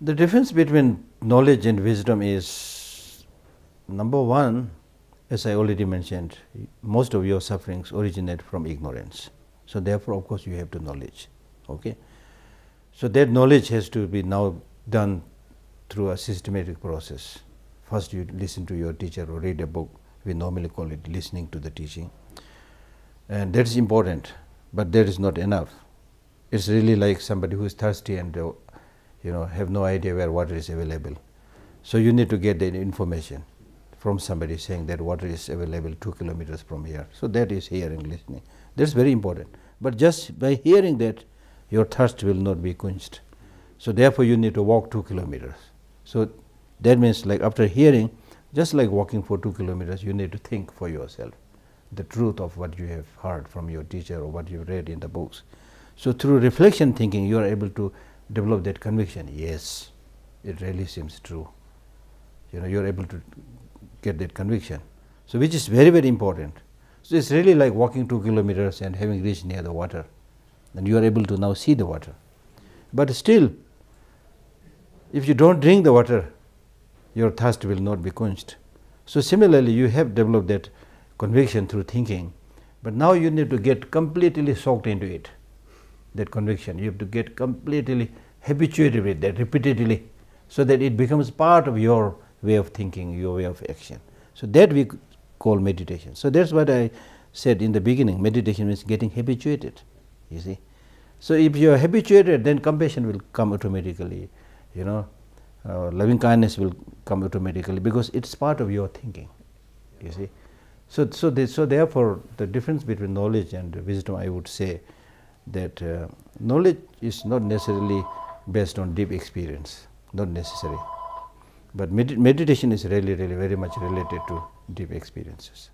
The difference between knowledge and wisdom is, number one, as I already mentioned, most of your sufferings originate from ignorance. So therefore, of course, you have to knowledge. Okay? So that knowledge has to be now done through a systematic process. First, you listen to your teacher or read a book. We normally call it listening to the teaching, and that is important. But that is not enough. It's really like somebody who is thirsty and have no idea where water is available. So you need to get the information from somebody saying that water is available 2 kilometers from here. So that is hearing, listening. That's very important. But just by hearing that, your thirst will not be quenched. So therefore, you need to walk 2 kilometers. So that means, like after hearing, just like walking for 2 kilometers, you need to think for yourself the truth of what you have heard from your teacher or what you read in the books. So through reflection thinking, you are able to develop that conviction. Yes, it really seems true. You are able to get that conviction. So which is very, very important. So it's really like walking 2 kilometers and having reached near the water, and you are able to now see the water. But still, if you don't drink the water, your thirst will not be quenched. So similarly, you have developed that conviction through thinking, but now you need to get completely soaked into it, that conviction. You have to get completely habituated with that repeatedly, so that it becomes part of your way of thinking, your way of action. So that we call meditation. So that's what I said in the beginning. Meditation means getting habituated, you see. So if you are habituated, then compassion will come automatically, loving kindness will come automatically, because it's part of your thinking, you see. So therefore, the difference between knowledge and wisdom, I would say that knowledge is not necessarily based on deep experience, not necessary. But meditation is really, really very much related to deep experiences.